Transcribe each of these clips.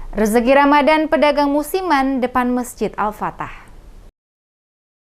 Rezeki Ramadan pedagang musiman depan Masjid Al-Fatah.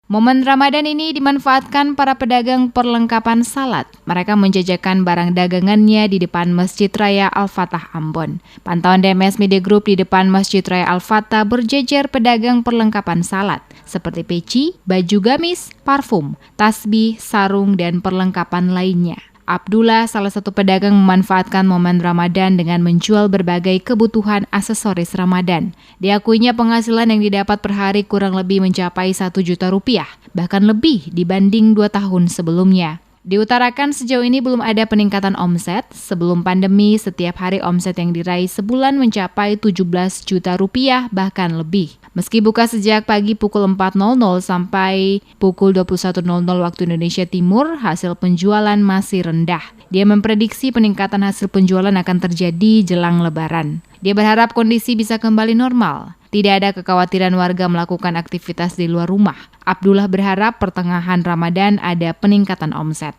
Momen Ramadan ini dimanfaatkan para pedagang perlengkapan salat. Mereka menjajakan barang dagangannya di depan Masjid Raya Al-Fatah Ambon. Pantauan DMS Media Group di depan Masjid Raya Al-Fatah berjejer pedagang perlengkapan salat seperti peci, baju gamis, parfum, tasbih, sarung, dan perlengkapan lainnya. Abdullah, salah satu pedagang, memanfaatkan momen Ramadan dengan menjual berbagai kebutuhan aksesoris Ramadan. Diakuinya penghasilan yang didapat per hari kurang lebih mencapai 1 juta rupiah, bahkan lebih dibanding 2 tahun sebelumnya. Diutarakan sejauh ini belum ada peningkatan omset. Sebelum pandemi, setiap hari omset yang diraih sebulan mencapai 17 juta rupiah bahkan lebih. Meski buka sejak pagi pukul 4.00 sampai pukul 21.00 waktu Indonesia Timur, hasil penjualan masih rendah. Dia memprediksi peningkatan hasil penjualan akan terjadi jelang Lebaran. Dia berharap kondisi bisa kembali normal. Tidak ada kekhawatiran warga melakukan aktivitas di luar rumah. Abdullah berharap pertengahan Ramadan ada peningkatan omset.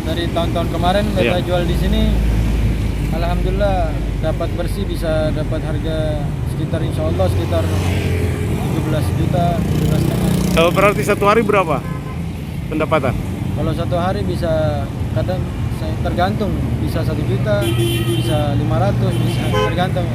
Dari tahun-tahun kemarin kita jual di sini, alhamdulillah dapat bersih, bisa dapat harga sekitar insya Allah sekitar 17 juta, 17,5. Berarti satu hari berapa pendapatan? Kalau satu hari bisa kadang tergantung, bisa 1 juta, bisa 500, bisa tergantung.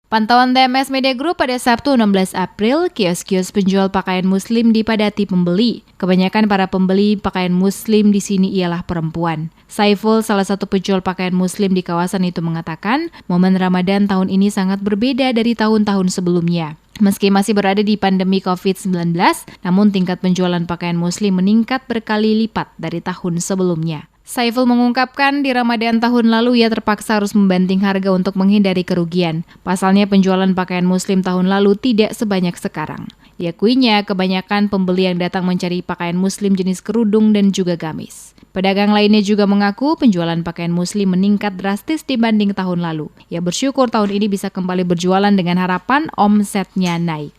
Pantauan DMS Media Group pada Sabtu 16 April, kios-kios penjual pakaian muslim dipadati pembeli. Kebanyakan para pembeli pakaian muslim di sini ialah perempuan. Saiful, salah satu penjual pakaian muslim di kawasan itu, mengatakan momen Ramadan tahun ini sangat berbeda dari tahun-tahun sebelumnya. Meski masih berada di pandemi COVID-19, namun tingkat penjualan pakaian muslim meningkat berkali lipat dari tahun sebelumnya. Saiful mengungkapkan di Ramadan tahun lalu ia terpaksa harus membanting harga untuk menghindari kerugian. Pasalnya penjualan pakaian muslim tahun lalu tidak sebanyak sekarang. Diakuinya kebanyakan pembeli yang datang mencari pakaian muslim jenis kerudung dan juga gamis. Pedagang lainnya juga mengaku penjualan pakaian muslim meningkat drastis dibanding tahun lalu. Ia bersyukur tahun ini bisa kembali berjualan dengan harapan omsetnya naik.